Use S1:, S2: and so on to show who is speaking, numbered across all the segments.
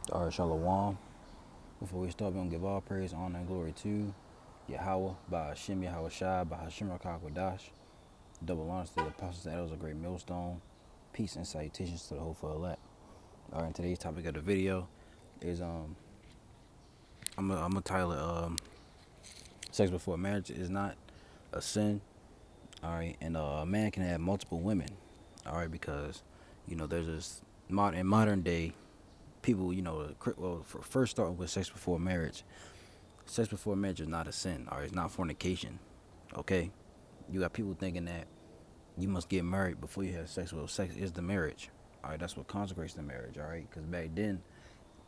S1: All right, Shalom. Before we start, we're going to give all praise, honor, and glory to Yahweh, by Hashem Yahweh Shai, by Hashem Rakak Wadash. Double honors to the apostles and elders of Great Millstone. Peace and salutations to the hopeful elect. All right, today's topic of the video is I'm gonna title it "Sex Before Marriage is Not a Sin." All right, and a man can have multiple women. All right, because there's this modern day people. Well, for first starting with sex before marriage. Sex before marriage is not a sin, or it's not fornication. Okay, you got people thinking that you must get married before you have sex. Well, sex is the marriage. All right, that's what consecrates the marriage. All right, because back then,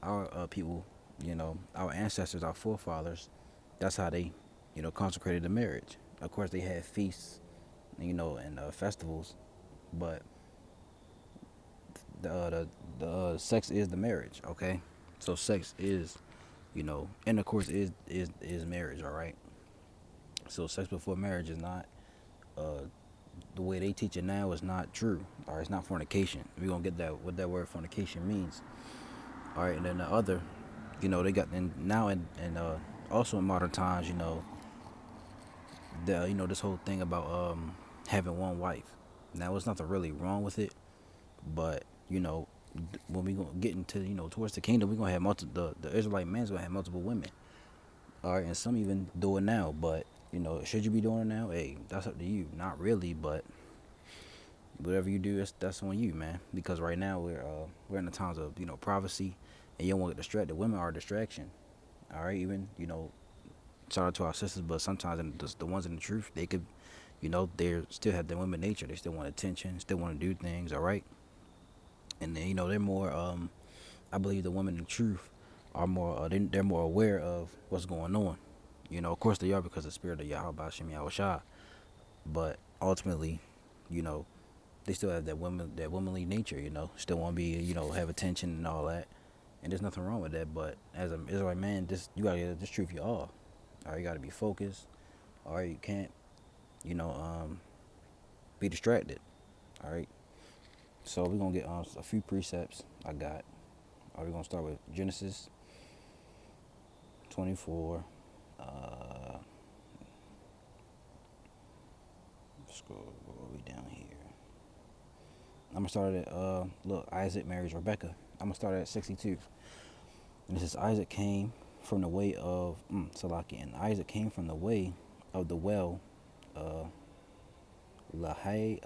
S1: our people, our ancestors, our forefathers, that's how they, consecrated the marriage. Of course, they had feasts, and festivals, but the sex is the marriage. Okay, so sex is, intercourse is marriage. All right, so sex before marriage is not uh, the way they teach it now is not true. All right, it's not fornication. We're gonna get that what that word fornication means. All right, and then the other, they got and now and also in modern times, this whole thing about having one wife. Now, there's nothing really wrong with it, but when we gonna get into towards the kingdom, we're gonna have the Israelite man's gonna have multiple women. All right, and some even do it now, but should you be doing it now? Hey, that's up to you. Not really, but whatever you do, that's on you, man. Because right now we're in the times of privacy, and you don't want to get distracted. Women are a distraction. All right, even shout out to our sisters, but sometimes the ones in the truth, they could, they still have their women nature. They still want attention, still want to do things. All right, and then they're more. I believe the women in the truth are more. They're more aware of what's going on. Of course they are because the spirit of Yahweh Shem Yahweh Shah. But ultimately, you know, they still have that womanly nature, still want to be, have attention and all that. And there's nothing wrong with that. But as an Israelite man, you gotta get this truth you are. All right, you gotta be focused. All right, you can't, you know, um, be distracted. All right. So we're gonna get a few precepts I got. All right, we're gonna start with Genesis 24. Uh, Scroll all the way down here. I'm gonna start at look, Isaac marries Rebecca. I'm gonna start at 62. And it says Isaac came from the way of Salaki, and Isaac came from the way of the well, uh, Lahai,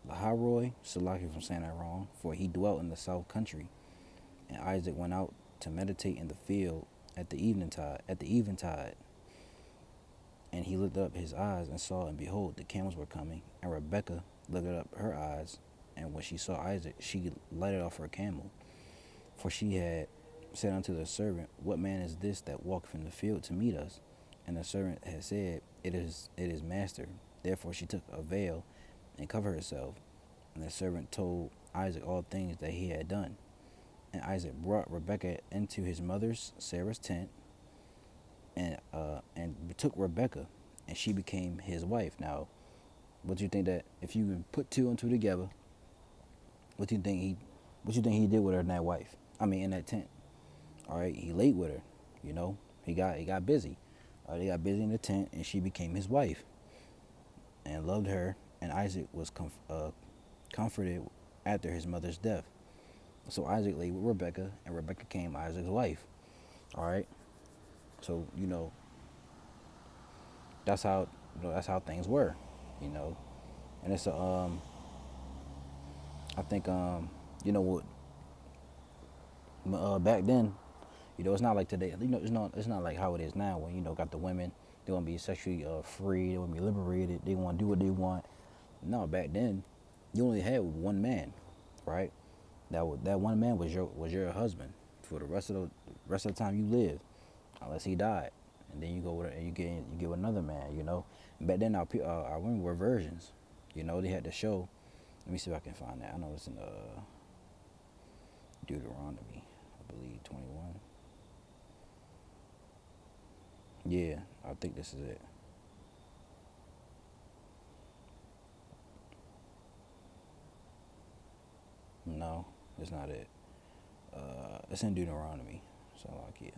S1: Laharoy, Salaki, if I'm saying that wrong, for he dwelt in the south country. And Isaac went out to meditate in the field at the eventide. And he lifted up his eyes and saw, and behold, the camels were coming. And Rebekah lifted up her eyes, and when she saw Isaac, she lighted off her camel. For she had said unto the servant, What man is this that walketh in the field to meet us? And the servant had said, It is master. Therefore she took a veil and covered herself. And the servant told Isaac all things that he had done. And Isaac brought Rebekah into his mother's Sarah's tent, and took Rebekah, and she became his wife. Now, what do you think that if you put two and two together, what do you think he did with her in that wife? I mean, in that tent. All right, he laid with her. He got busy. They got busy in the tent, and she became his wife, and loved her. And Isaac was comforted after his mother's death. So Isaac lay with Rebekah, and Rebekah became Isaac's wife. All right. So that's how things were. You know, and it's a I think what back then, it's not like today. It's not like how it is now when got the women. They want to be sexually free. They want to be liberated. They want to do what they want. No, back then, you only had one man, right? That one man was your husband for the rest of the time you lived, unless he died, and then you go with and you get with another man. Back then our women were virgins. They had to show. Let me see if I can find that. I know it's in Deuteronomy, I believe 21. Yeah, I think this is it. No, it's not it. It's in Deuteronomy. So like yeah.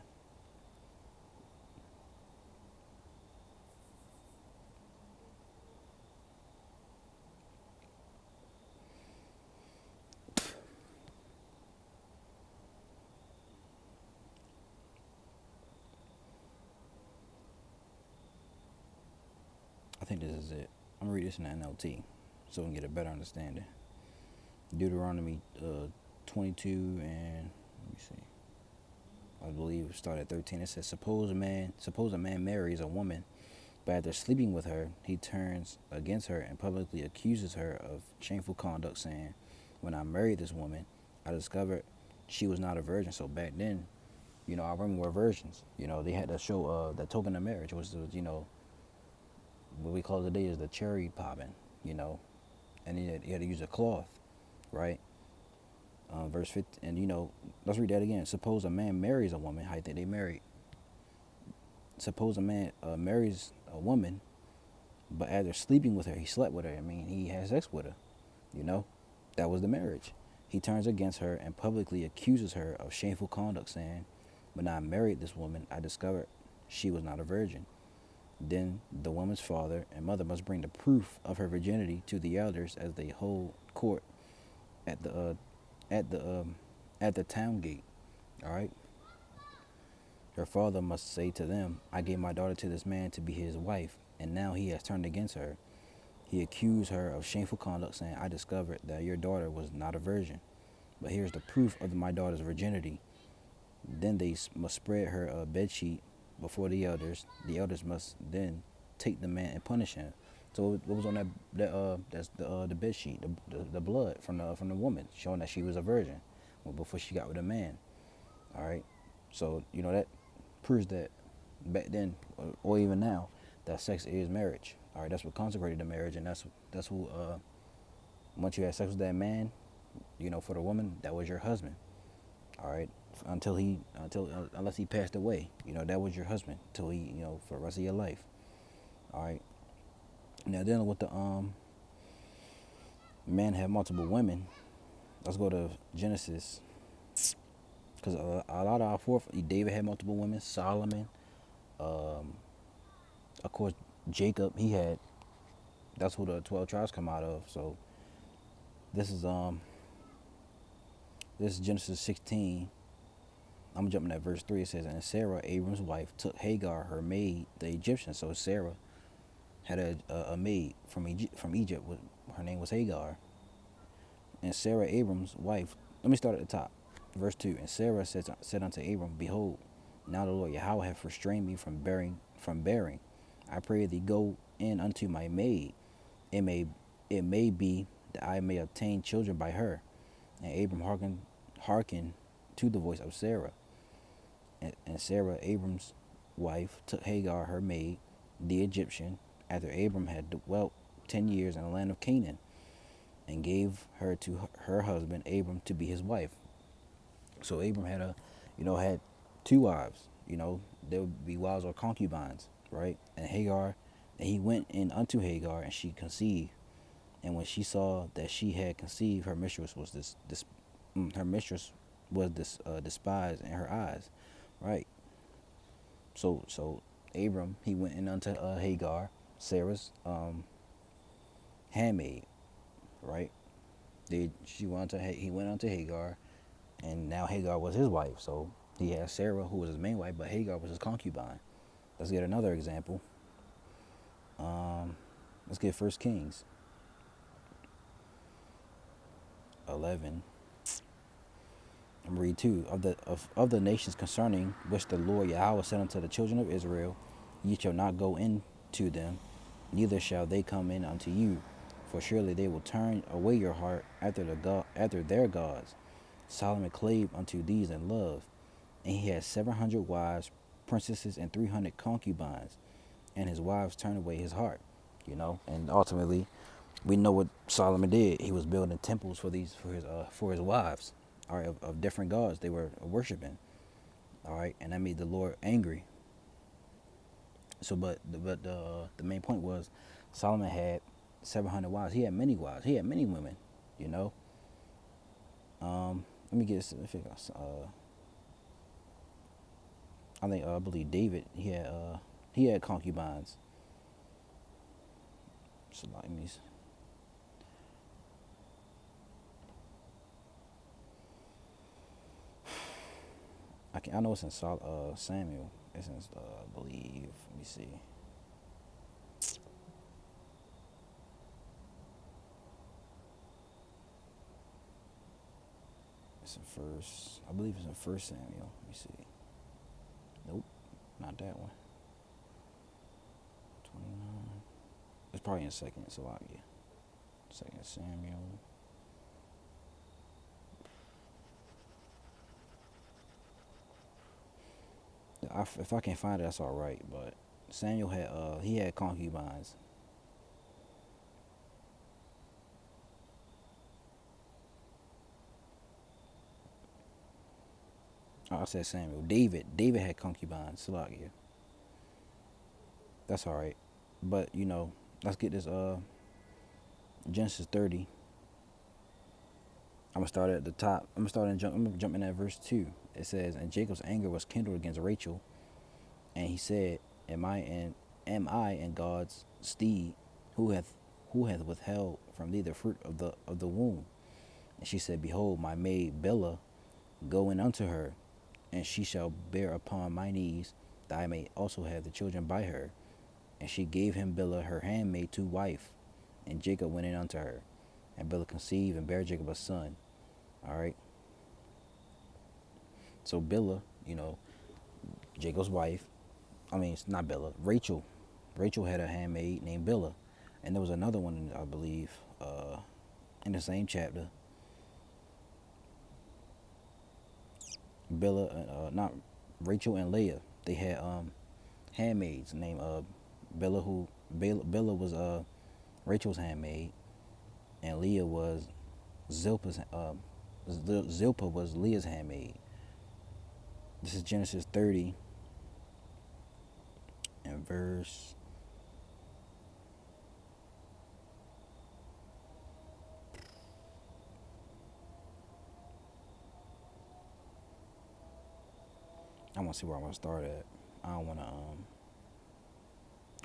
S1: I think this is it. I'm gonna read this in the NLT so we can get a better understanding. Deuteronomy 22 and let me see. I believe it started at 13. It says, suppose a man marries a woman, but after sleeping with her, he turns against her and publicly accuses her of shameful conduct, saying, when I married this woman, I discovered she was not a virgin. So back then, our women were virgins. They had to show that token of marriage, which was, what we call today is the cherry popping, you know, and he had to use a cloth, right? Verse 15, and let's read that again. Suppose a man marries a woman. How you think they married? Suppose a man marries a woman, but after sleeping with her, he slept with her. I mean, he had sex with her. You know, that was the marriage. He turns against her and publicly accuses her of shameful conduct, saying, when I married this woman, I discovered she was not a virgin. Then the woman's father and mother must bring the proof of her virginity to the elders as they hold court at the at the at the town gate. All right. Her father must say to them, I gave my daughter to this man to be his wife, and now he has turned against her. He accused her of shameful conduct, saying, I discovered that your daughter was not a virgin. But here's the proof of my daughter's virginity. Then they must spread her bed sheet before the elders. The elders must then take the man and punish him. So what was on that's the bed sheet, the blood from the woman, showing that she was a virgin before she got with a man. All right. So that proves that back then or even now that sex is marriage. All right. That's what consecrated the marriage, and that's who. Once you had sex with that man, for the woman, that was your husband. All right. Until unless he passed away, that was your husband till he, for the rest of your life. All right. Now dealing with the man had multiple women. Let's go to Genesis, because a lot of our David had multiple women. Solomon, um, of course, Jacob. He had. That's who the 12 tribes come out of. So this is Genesis 16. I'm jumping at verse 3. It says, and Sarah, Abram's wife, took Hagar, her maid, the Egyptian. So Sarah had a maid from Egypt. Her name was Hagar. And Sarah, Abram's wife. Let me start at the top. Verse 2. And Sarah said unto Abram, behold, now the Lord Yahweh hath restrained me from bearing. I pray thee, go in unto my maid. It may be that I may obtain children by her. And Abram hearkened to the voice of Sarah. And Sarah, Abram's wife, took Hagar, her maid, the Egyptian, after Abram had dwelt 10 years in the land of Canaan, and gave her to her husband Abram to be his wife. So Abram had two wives. There would be wives or concubines, right? And he went in unto Hagar, and she conceived. And when she saw that she had conceived, her mistress was despised in her eyes, right? So Abram, he went in unto Hagar, Sarah's handmaid, right? He went unto Hagar, and now Hagar was his wife. So he had Sarah, who was his main wife, but Hagar was his concubine. Let's get another example. Let's get 1 Kings 11. I'm read 2. Of the nations concerning which the Lord Yahweh said unto the children of Israel, ye shall not go into them, neither shall they come in unto you, for surely they will turn away your heart after their gods. Solomon clave unto these in love, and he had 700 wives, princesses, and 300 concubines, and his wives turned away his heart. And ultimately, we know what Solomon did. He was building temples for his wives, all right, of different gods they were worshiping, all right, and that made the Lord angry. So, but the main point was Solomon had 700 wives. He had many wives. He had many women. Let me get this. I think I believe David he had concubines. So let me I know it's in Samuel. It's in I believe. Let me see. It's in first. I believe it's in First Samuel. Let me see. Nope, not that one. 29. It's probably in second. So yeah. Second Samuel. If I can't find it, that's all right. But Samuel had he had concubines. Oh, I said Samuel. David had concubines. Salakia. That's all right. But let's get this Genesis 30. I'm gonna start at the top. I'm gonna jump in at verse 2. It says, "And Jacob's anger was kindled against Rachel, and he said, Am I in God's stead, who hath withheld from thee the fruit of the womb? And she said, Behold, my maid Bilhah, go in unto her, and she shall bear upon my knees, that I may also have the children by her. And she gave him Bilhah her handmaid to wife, and Jacob went in unto her. And Bilhah conceived and bare Jacob a son." All right. So Bilhah, Jacob's wife. I mean, it's not Bilhah. Rachel. Rachel had a handmaid named Bilhah, and there was another one, I believe, in the same chapter. Bilhah, not Rachel and Leah. They had handmaids named Bilhah. Bilhah was Rachel's handmaid, and Leah was Zilpah's. Zilpah was Leah's handmaid. This is Genesis 30 and verse. I want to see where I want to start at. I don't want to.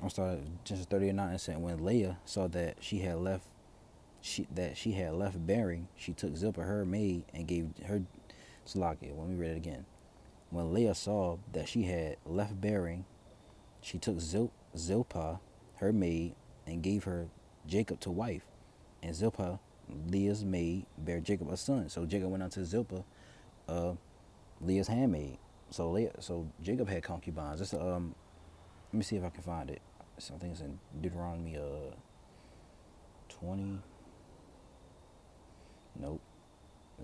S1: I'll start at Genesis 39 and saying, when Leah saw that she had left bearing, she took Zilpah her maid and gave her. Salakia. Let me read it again. When Leah saw that she had left bearing, she took Zilpah her maid and gave her Jacob to wife, and Zilpah, Leah's maid, bare Jacob a son. So Jacob went unto Zilpah, uh, Leah's handmaid. So Jacob had concubines. Let me see if I can find it. So I think it's in Deuteronomy 20. Nope.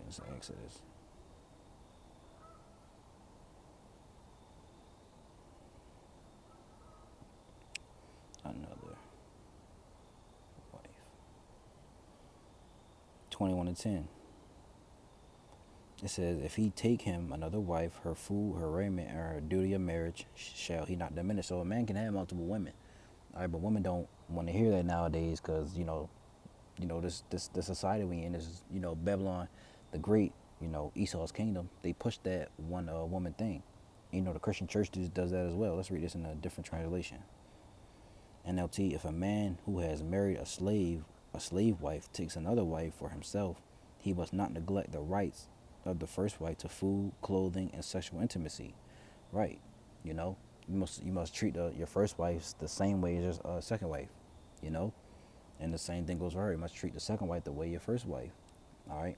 S1: It's Exodus. Another wife. 21:10. It says, if he take him another wife, her food, her raiment, and her duty of marriage shall he not diminish. So a man can have multiple women. All right, but women don't want to hear that nowadays because this society we in is Babylon, the Great, Esau's kingdom. They push that one woman thing. The Christian church does that as well. Let's read this in a different translation. NLT: If a man who has married a slave wife, takes another wife for himself, he must not neglect the rights of the first wife to food, clothing, and sexual intimacy. Right? You must treat your first wife the same way as your second wife. You know, and the same thing goes for her. You must treat the second wife the way your first wife. All right.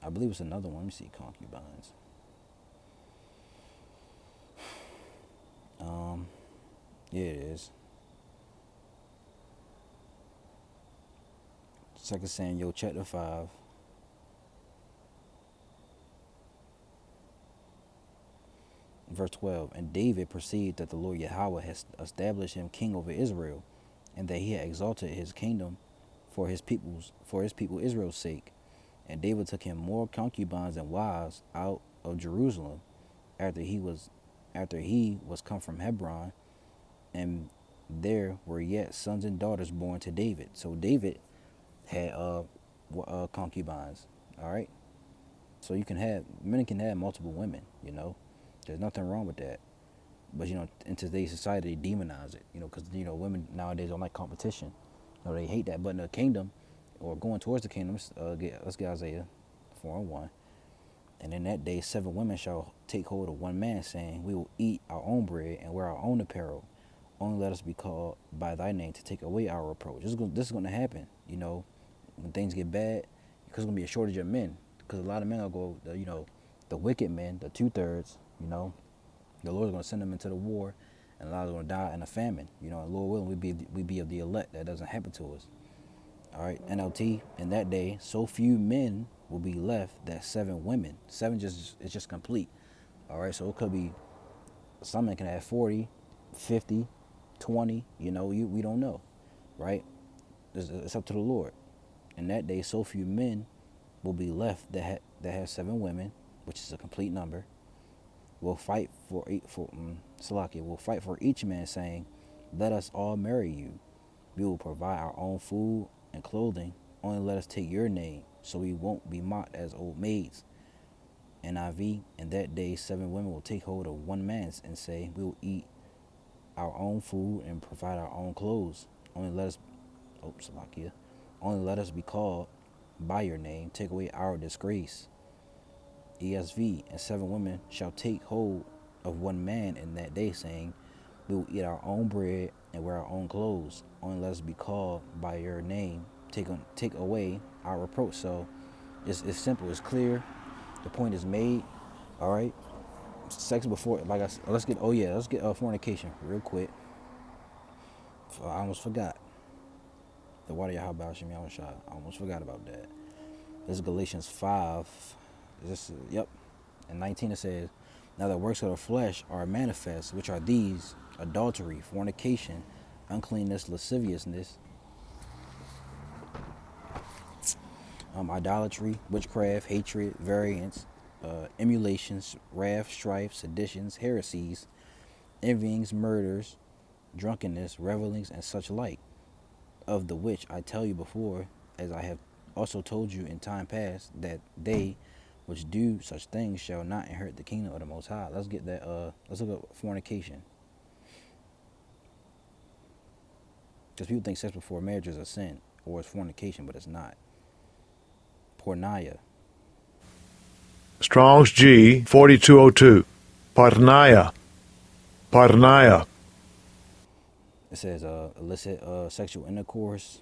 S1: I believe it's another one. Let me see concubines. Yeah, it is. Second Samuel chapter 5, verse 12. And David perceived that the Lord Yahweh has established him king over Israel, and that he had exalted his kingdom for his people Israel's sake. And David took him more concubines and wives out of Jerusalem after he was come from Hebron, and there were yet sons and daughters born to David. So David had concubines. All right. So men can have multiple women. There's nothing wrong with that. But in today's society, they demonize it. Because women nowadays don't like competition. They hate that. But in the kingdom, or going towards the kingdom, let's get Isaiah 4:1. And in that day, 7 women shall take hold of one man, saying, we will eat our own bread and wear our own apparel. Only let us be called by thy name to take away our reproach. This is going to happen. When things get bad, because there's going to be a shortage of men. Because a lot of men will go, the wicked men, the 2/3, the Lord's going to send them into the war, and a lot are going to die in a famine. And Lord willing, we be of the elect. That doesn't happen to us. All right, NLT. In that day, so few men will be left that 7 women. 7 is just complete. All right, so it could be some men can have 40, 50, 20. We don't know, right? It's up to the Lord. In that day, so few men will be left that have 7 women, which is a complete number. Will fight for Salakia will fight for each man, saying, "Let us all marry you. We will provide our own food and clothing. Only let us take your name, so we won't be mocked as old maids." NIV. In that day, 7 women will take hold of one man's and say, "We will eat our own food and provide our own clothes. Only let us, Salakia, only let us be called by your name. Take away our disgrace." ESV. And 7 women shall take hold of one man in that day, saying, "We will eat our own bread and wear our own clothes. Only let us be called by your name. Take away our reproach." So it's simple. It's clear. The point is made. All right. Sex before, like I said, let's get fornication real quick. I almost forgot. The water Yahweh Shemi Shah. I almost forgot about that. This is Galatians 5. Yep. And 19 it says, "Now the works of the flesh are manifest, which are these: adultery, fornication, uncleanness, lasciviousness, idolatry, witchcraft, hatred, variance, emulations, wrath, strife, seditions, heresies, envyings, murders, drunkenness, revelings, and such like, of the which I tell you before, as I have also told you in time past, that they which do such things shall not inherit the kingdom of the Most High." Let's get that. Let's look at fornication, because people think sex before marriage is a sin or it's fornication, but it's not. Pornaya.
S2: Strong's G 4202. Parnaya. Parnaya.
S1: It says illicit sexual intercourse,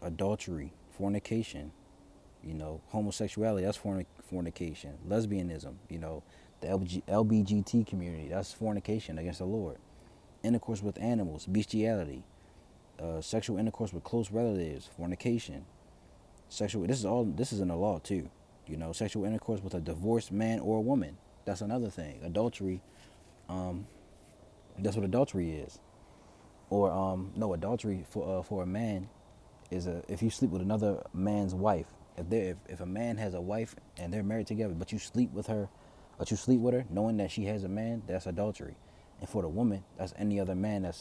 S1: adultery, fornication, homosexuality, that's fornication, lesbianism, the LBGT community, that's fornication against the Lord. Intercourse with animals, bestiality, sexual intercourse with close relatives, fornication. This is in the law too. Sexual intercourse with a divorced man or woman, that's another thing. Adultery, that's what adultery is. Or no, adultery for a man is if you sleep with another man's wife. If a man has a wife and they're married together, but you sleep with her, knowing that she has a man, that's adultery. And for the woman, that's any other man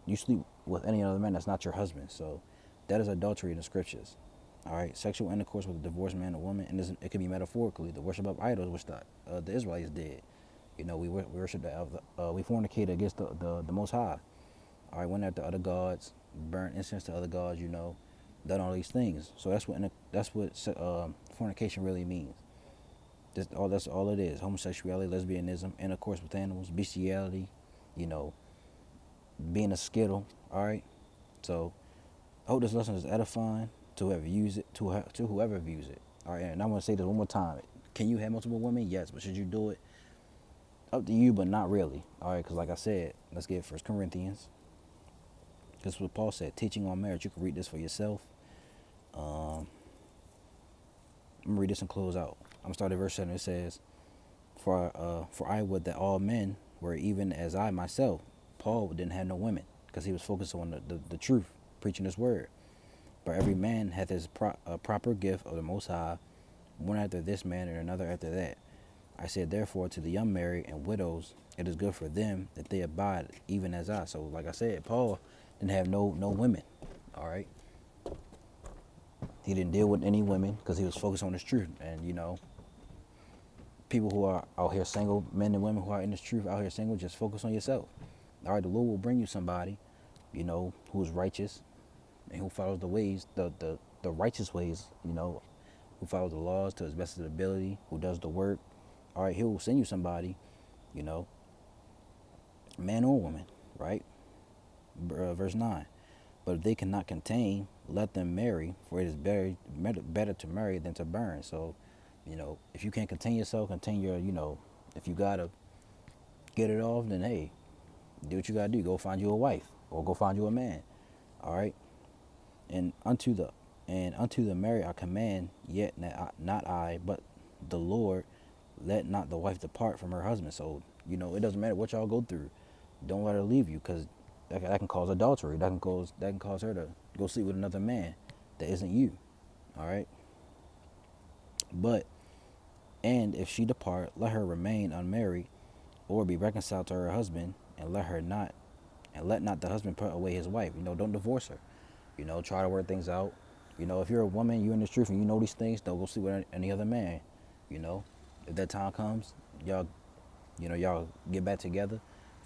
S1: you sleep with any other man that's not your husband. So that is adultery in the scriptures. All right, sexual intercourse with a divorced man or woman, and it can be metaphorically the worship of idols, which the Israelites did. We worship we fornicate against the Most High. All right, went after other gods, burnt incense to other gods, done all these things. So that's what fornication really means. That's all it is. Homosexuality, lesbianism, intercourse with animals, bestiality, being a skittle. All right. So I hope this lesson is edifying to whoever views it. To whoever views it. All right. And I want to say this one more time. Can you have multiple women? Yes, but should you do it? Up to you, but not really. All right. Because like I said, let's get 1 Corinthians. This is what Paul said, teaching on marriage. You can read this for yourself. I'm going to read this and close out. I'm going to start at verse 7. It says, For I would that all men were even as I myself. Paul didn't have no women because he was focused on the truth, preaching his word. But every man hath his proper gift of the Most High, one after this manner and another after that. I said, therefore, to the young married and widows, it is good for them that they abide even as I. So, like I said, Paul didn't have no women. All right. He didn't deal with any women because he was focused on his truth. And, people who are out here single, men and women who are in this truth out here single, just focus on yourself. All right, the Lord will bring you somebody, who is righteous and who follows the ways, the righteous ways, who follows the laws to his best of his ability, who does the work. All right, he will send you somebody, you know, man or woman, right? Verse 9. But if they cannot contain, let them marry, for it is better to marry than to burn. So, if you can't contain yourself, contain your, if you gotta get it off, then hey, do what you gotta do. Go find you a wife or go find you a man. All right. And unto the married I command, yet not I, but the Lord, let not the wife depart from her husband. So, it doesn't matter what y'all go through. Don't let her leave you, because that can cause adultery. That can cause her to go sleep with another man that isn't you. All right. But and if she depart, let her remain unmarried, or be reconciled to her husband, and let not the husband put away his wife. Don't divorce her. Try to work things out. If you're a woman, you're in the truth, and you know these things, don't go sleep with any other man. You know, if that time comes, y'all get back together,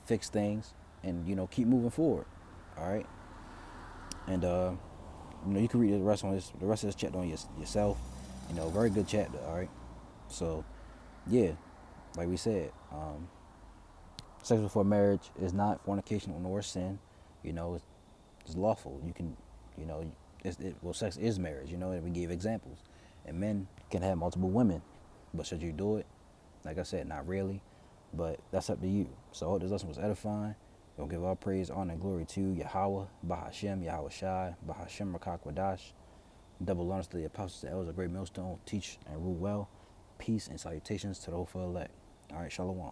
S1: fix things, and keep moving forward. All right. And you can read the rest of this chapter on yourself. Very good chapter. All right. So, yeah, like we said, sex before marriage is not fornication nor sin. It's lawful. You can, sex is marriage. And we gave examples. And men can have multiple women, but should you do it? Like I said, not really, but that's up to you. So I hope this lesson was edifying. We'll give all praise, honor, and glory to Yahweh, Bahashem, Yahweh Shai, Bahashem, Rakak Wadash. Double honors to the apostles, the elders, a great millstone, teach and rule well. Peace and salutations to the hopeful elect. All right, shalom.